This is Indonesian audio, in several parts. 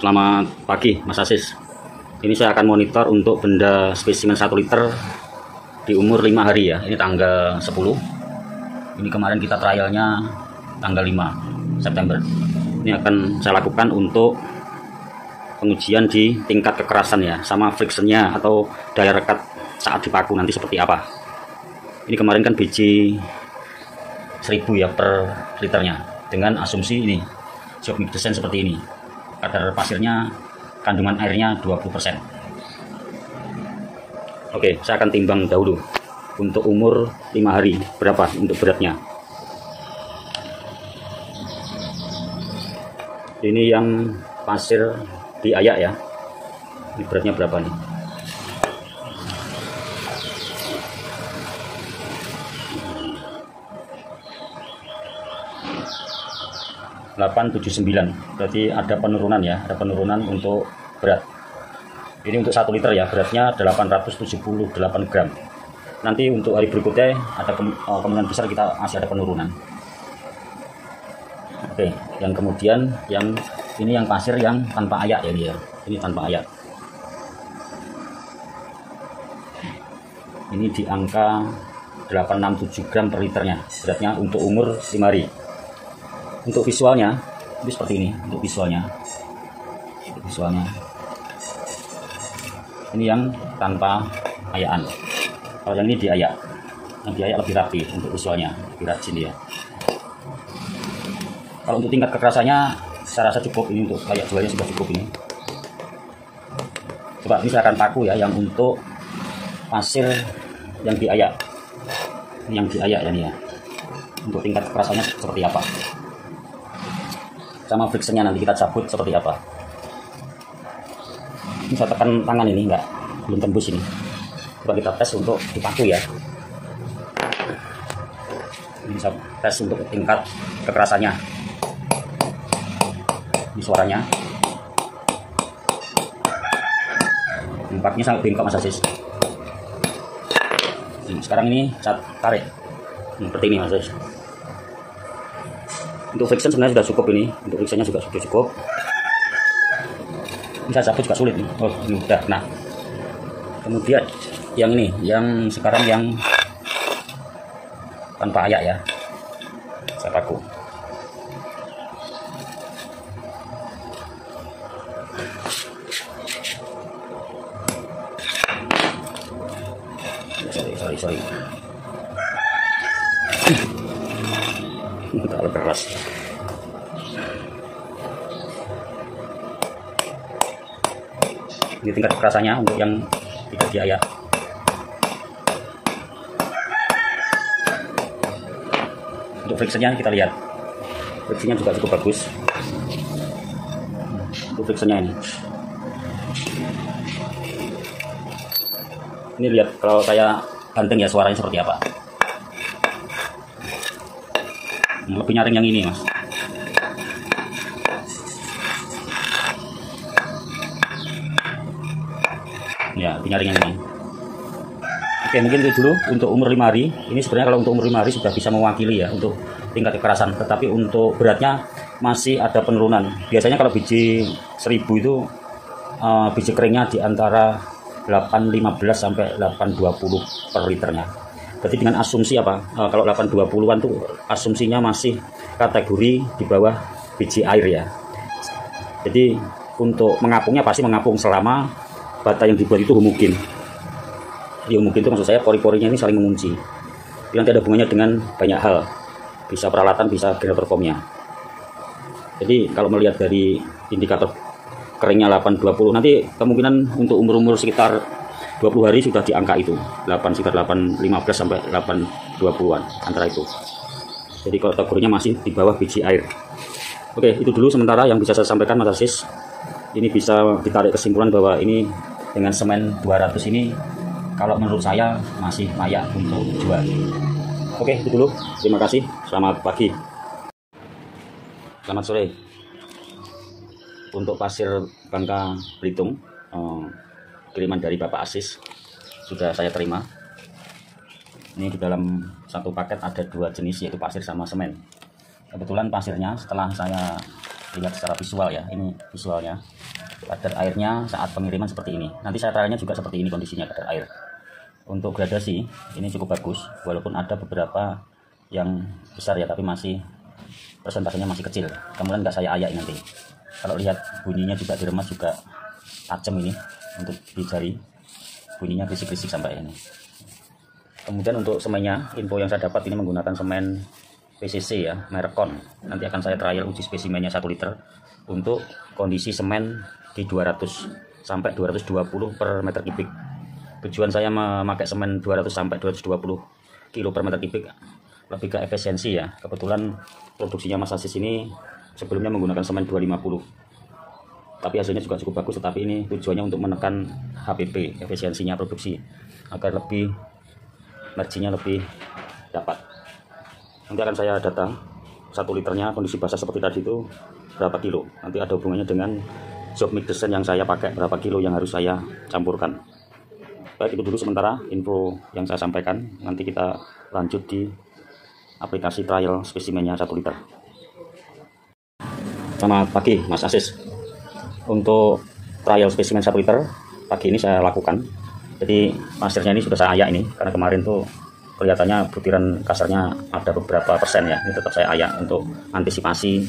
Selamat pagi Mas Asis. Ini saya akan monitor untuk benda spesimen 1 liter di umur 5 hari ya. Ini tanggal 10. Ini kemarin kita trialnya tanggal 5 September. Ini akan saya lakukan untuk pengujian di tingkat kekerasan ya, sama frictionnya atau daya rekat saat dipaku nanti seperti apa. Ini kemarin kan biji 1000 ya per liternya, dengan asumsi ini job desain seperti ini. Kadar pasirnya, kandungan airnya 20%. Oke, saya akan timbang dahulu untuk umur 5 hari berapa untuk beratnya. Ini yang pasir diayak ya, ini beratnya berapa nih? .879, berarti ada penurunan ya, ada penurunan untuk berat. Ini untuk 1 liter ya, beratnya 878 gram. Nanti untuk hari berikutnya ada kemungkinan besar kita masih ada penurunan. Oke, yang kemudian yang ini yang pasir yang tanpa ayak ya dia. Ini tanpa ayak. Ini di angka 867 gram per liternya, beratnya untuk umur 5 hari. Untuk visualnya ini seperti ini. Untuk visualnya ini yang tanpa ayaan. Kalau yang ini diayak, yang diayak lebih rapi untuk visualnya, lebih rajin dia. Kalau untuk tingkat kekerasannya saya rasa cukup, ini untuk kayak jualnya sudah cukup ini. Coba ini saya akan paku ya, yang untuk pasir yang diayak. Ini yang diayak ya nih ya. Untuk tingkat kekerasannya seperti apa? Sama frictionnya nanti kita cabut seperti apa. Ini saya tekan tangan ini enggak, belum tembus ini. Coba kita tes untuk dipaku ya. Ini saya tes untuk tingkat kekerasannya. Ini suaranya. Impaknya sangat bengkok Mas Asis. Sekarang ini saya tarik seperti ini Mas Asis. Untuk friction sebenarnya sudah cukup ini, untuk frictionnya juga sudah cukup. Bisa cabut juga sulit nih. Oh ini udah. Nah kemudian yang ini, yang sekarang yang tanpa ayak ya, saya paku. Sorry. Terlalu keras. Ini tingkat kekerasannya untuk yang tidak diayak. Untuk frictionnya kita lihat, frictionnya juga cukup bagus. Untuk frictionnya ini lihat, kalau saya banting ya suaranya seperti apa. Lebih nyaring yang ini Mas. Ya, lebih nyaring yang ini. Oke, mungkin itu dulu untuk umur 5 hari. Ini sebenarnya kalau untuk umur 5 hari sudah bisa mewakili ya untuk tingkat kekerasan. Tetapi untuk beratnya masih ada penurunan. Biasanya kalau biji 1000 itu biji keringnya di antara 815 sampai 820 per liternya. Berarti dengan asumsi apa? Kalau 820-an tuh asumsinya masih kategori di bawah biji air ya. Jadi untuk mengapungnya pasti mengapung selama bata yang dibuat itu homogen. Jadi homogen itu maksud saya pori-porinya ini saling mengunci. Ini nanti ada hubungannya dengan banyak hal. Bisa peralatan, bisa generator formnya. Jadi kalau melihat dari indikator keringnya 820, nanti kemungkinan untuk umur-umur sekitar 20 hari sudah di angka itu, sekitar 815 sampai 820-an antara itu. Jadi kategorinya masih di bawah biji air. Oke, itu dulu sementara yang bisa saya sampaikan Mas Asis. Ini bisa ditarik kesimpulan bahwa ini dengan semen 200 ini kalau menurut saya masih layak untuk dijual. Oke, itu dulu. Terima kasih. Selamat pagi. Selamat sore. Untuk pasir Bangka Belitung, kiriman dari Bapak Asis sudah saya terima. Ini di dalam satu paket ada 2 jenis, yaitu pasir sama semen. Kebetulan pasirnya setelah saya lihat secara visual ya, ini visualnya Kadar airnya saat pengiriman seperti ini. Nanti saya trialnya juga seperti ini kondisinya kadar air. Untuk gradasi ini cukup bagus, walaupun ada beberapa yang besar ya, tapi masih persentasenya masih kecil. Kemudian nggak saya ayak nanti. Kalau lihat bunyinya juga diremas juga tajam ini untuk di jari, bunyinya berisik-berisik sampai ini. Kemudian untuk semennya, info yang saya dapat ini menggunakan semen PCC ya, merek KON. Nanti akan saya trial uji spesimennya 1 liter untuk kondisi semen di 200 sampai 220 per meter kubik. Tujuan saya memakai semen 200 sampai 220 kilo per meter kubik lebih ke efisiensi ya. Kebetulan produksinya Mas Aziz ini sebelumnya menggunakan semen 250, tapi hasilnya juga cukup bagus. Tetapi ini tujuannya untuk menekan HPP, efisiensinya produksi, agar lebih marginnya lebih dapat. Nanti akan saya data 1 liternya kondisi basah seperti tadi itu berapa kilo. Nanti ada hubungannya dengan job mix desain yang saya pakai, berapa kilo yang harus saya campurkan. Baik, itu dulu sementara info yang saya sampaikan. Nanti kita lanjut di aplikasi trial spesimennya 1 liter. Selamat pagi Mas Aziz. Untuk trial spesimen 1 liter pagi ini saya lakukan. Jadi pasirnya ini sudah saya ayak ini, karena kemarin tuh kelihatannya butiran kasarnya ada beberapa persen ya. Ini tetap saya ayak untuk antisipasi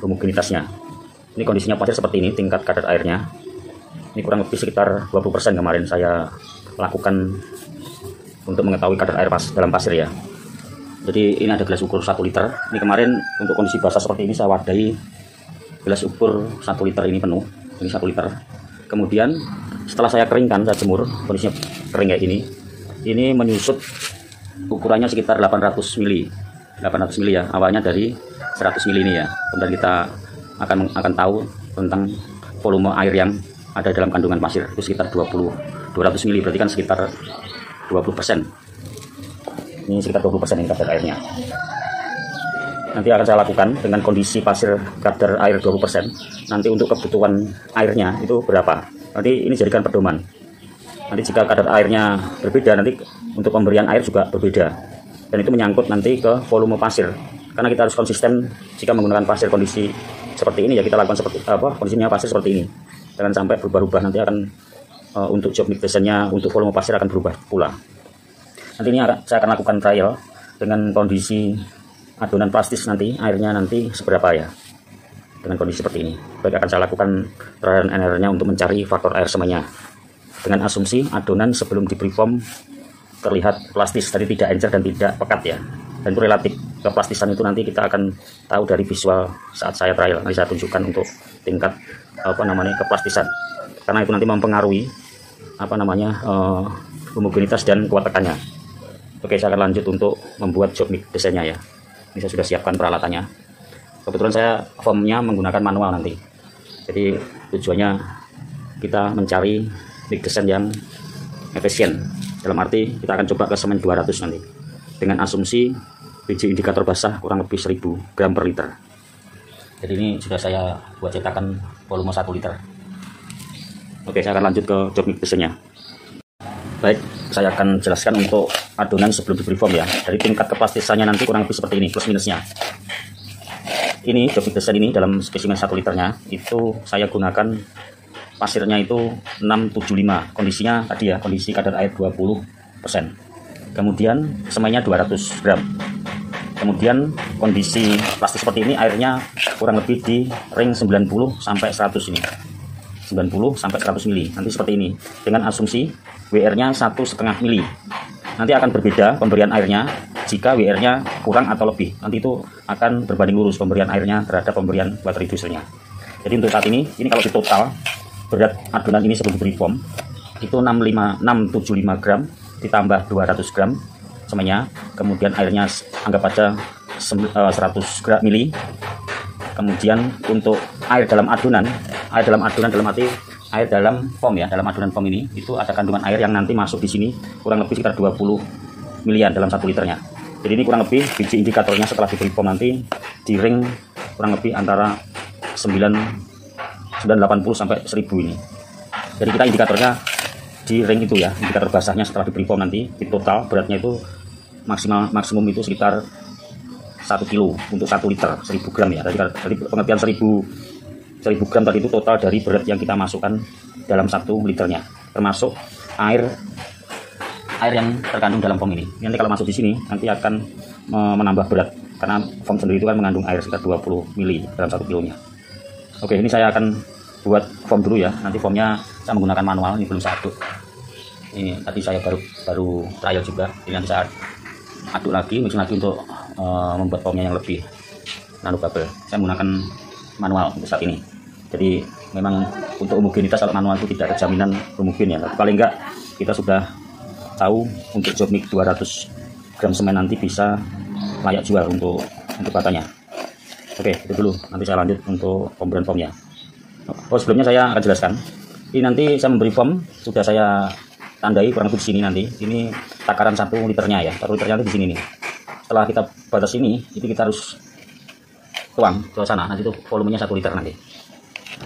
homogenitasnya. Ini kondisinya pasir seperti ini, tingkat kadar airnya ini kurang lebih sekitar 20% kemarin saya lakukan untuk mengetahui kadar air dalam pasir ya. Jadi ini ada gelas ukur 1 liter. Ini kemarin untuk kondisi basah seperti ini saya wadahi gelas ukur 1 liter ini penuh. Ini 1 liter. Kemudian setelah saya keringkan, saya jemur, kondisinya kering kayak ini. Ini menyusut ukurannya sekitar 800 mili. 800 mili ya. Awalnya dari 100 mili ini ya. Kemudian kita akan tahu tentang volume air yang ada dalam kandungan pasir itu sekitar 200 mili, berarti kan sekitar 20%. Ini sekitar 20% ini kadar airnya. Nanti akan saya lakukan dengan kondisi pasir kadar air 20%. Nanti untuk kebutuhan airnya itu berapa? Nanti ini jadikan pedoman. Nanti jika kadar airnya berbeda, nanti untuk pemberian air juga berbeda. Dan itu menyangkut nanti ke volume pasir. Karena kita harus konsisten jika menggunakan pasir kondisi seperti ini ya, kita lakukan seperti kondisinya pasir seperti ini. Jangan sampai berubah-ubah, nanti akan untuk job mix desainnya untuk volume pasir akan berubah pula. Nanti ini saya akan lakukan trial dengan kondisi adonan plastis, nanti airnya nanti seberapa ya, dengan kondisi seperti ini. Baik, akan saya lakukan trial and error-nya untuk mencari faktor air semuanya dengan asumsi adonan sebelum di preform terlihat plastis, tadi tidak encer dan tidak pekat ya, dan itu relatif. Keplastisan itu nanti kita akan tahu dari visual saat saya trial. Nanti saya tunjukkan untuk tingkat keplastisan, karena itu nanti mempengaruhi homogenitas dan kuat tekannya. Oke, saya akan lanjut untuk membuat job mix desainnya ya. Ini saya sudah siapkan peralatannya. Kebetulan saya formnya menggunakan manual nanti. Jadi tujuannya kita mencari mix desain yang efisien. Dalam arti kita akan coba ke semen 200 nanti dengan asumsi biji indikator basah kurang lebih 1000 gram per liter. Jadi ini sudah saya buat cetakan volume 1 liter. Oke, saya akan lanjut ke job mix desainnya. Baik, saya akan jelaskan untuk adonan sebelum di preform ya. Dari tingkat keplastisannya nanti kurang lebih seperti ini, plus minusnya. Ini job mix desain ini dalam spesimen 1 liternya itu saya gunakan pasirnya itu 675. Kondisinya tadi ya, kondisi kadar air 20%. Kemudian semennya 200 gram. Kemudian kondisi plastik seperti ini, airnya kurang lebih di ring 90 sampai 100 ini. 90 sampai 100 mili. Nanti seperti ini. Dengan asumsi WR-nya 1,5 mili. Nanti akan berbeda pemberian airnya jika WR-nya kurang atau lebih. Nanti itu akan berbanding lurus pemberian airnya terhadap pemberian water reducernya. Jadi untuk saat ini kalau di total berat adonan ini sebelum preform itu 675 gram ditambah 200 gram semennya, kemudian airnya anggap aja 100 gram mili. Kemudian untuk air dalam adonan dalam arti air dalam foam ya, dalam adonan foam ini itu ada kandungan air yang nanti masuk di sini kurang lebih sekitar 20 milian dalam 1 liternya. Jadi ini kurang lebih biji indikatornya setelah di preform nanti di ring kurang lebih antara 980 sampai 1000 ini. Jadi kita indikatornya di ring itu ya, indikator basahnya setelah di preform nanti di total beratnya itu maksimum itu sekitar 1 kilo untuk 1 liter 1000 gram ya. Jadi pengertian 1000 1000 gram tadi itu total dari berat yang kita masukkan dalam 1 liternya, termasuk air yang terkandung dalam foam ini. Nanti kalau masuk di sini nanti akan menambah berat, karena foam sendiri itu kan mengandung air sekitar 20 mili dalam 1 kilonya. Oke, ini saya akan buat foam dulu ya. Nanti foamnya saya menggunakan manual, ini belum saya aduk. Ini tadi saya baru trial juga. Ini nanti saya aduk lagi, mixing lagi untuk membuat foamnya yang lebih nanobubble. Saya menggunakan manual untuk saat ini. Jadi memang untuk homogenitas kalau manual itu tidak ada jaminan homogen ya. Tapi paling enggak kita sudah tahu untuk job mix 200 gram semen nanti bisa layak jual untuk batanya. Oke, itu dulu. Nanti saya lanjut untuk pemberian foamnya. Oh, sebelumnya saya akan jelaskan. Ini nanti saya memberi foam sudah saya tandai kurang lebih di sini nanti. Ini takaran 1 liternya ya. 1 liternya nanti di sini nih. Setelah kita batas ini, itu kita harus tuang ke sana. Nanti itu volumenya 1 liter nanti.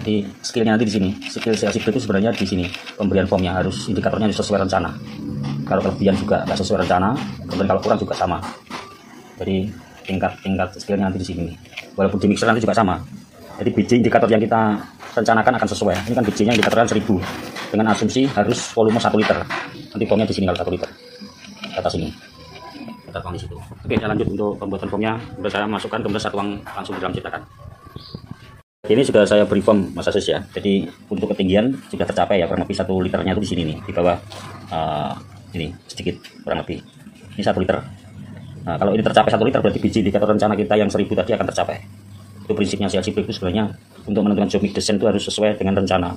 Nanti skillnya nanti di sini. Skill CLC itu sebenarnya di sini. Pemberian foamnya harus indikatornya harus sesuai rencana. Kalau kelebihan juga nggak sesuai rencana, kemudian kalau kurang juga sama. Jadi tingkat skillnya nanti di sini. Walaupun di mixer nanti juga sama. Jadi biji indikator yang kita rencanakan akan sesuai. Ini kan bijinya indikatornya 1000 dengan asumsi harus volume 1 liter. Nanti foamnya di sini kalau 1 liter. Atas ini. Kita tuang di situ. Oke, saya lanjut untuk pembuatan foamnya. Sudah saya masukkan, kemudian saya tuang langsung di dalam cetakan. Ini sudah saya beri foam Mas Aziz ya. Jadi untuk ketinggian sudah tercapai ya, kurang lebih 1 liternya itu di sini nih, di bawah ini sedikit kurang lebih. Ini 1 liter. Nah, kalau ini tercapai 1 liter berarti biji indikator rencana kita yang 1000 tadi akan tercapai. Itu prinsipnya CLC itu sebenarnya untuk menentukan job mix desain itu harus sesuai dengan rencana.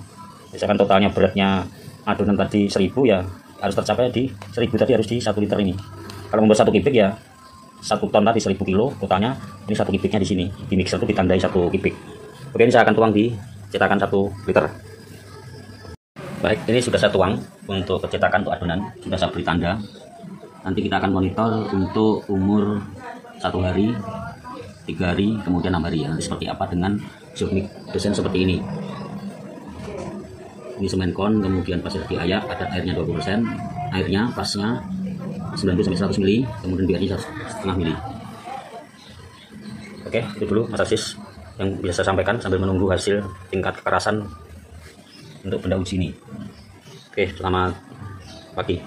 Misalkan totalnya beratnya adonan tadi 1000 ya harus tercapai di 1000 tadi harus di 1 liter ini. Kalau membuat 1 kubik ya 1 ton tadi 1000 kilo totalnya, ini 1 kubiknya di sini. Di mixer itu ditandai 1 kubik. Oke, ini saya akan tuang di cetakan 1 liter. Baik, ini sudah saya tuang untuk cetakan untuk adonan, sudah saya beri tanda. Nanti kita akan monitor untuk umur 1 hari, 3 hari, kemudian 6 hari ya. Nanti seperti apa dengan job mix desain seperti ini. Ini semen kon, kemudian pasir diayak, ada airnya 20%, airnya pasnya 90-100 mili, kemudian biarnya 1,5 mili. Oke, itu dulu Mas Aziz yang bisa saya sampaikan sambil menunggu hasil tingkat kekerasan untuk benda uji ini. Oke, selamat pagi.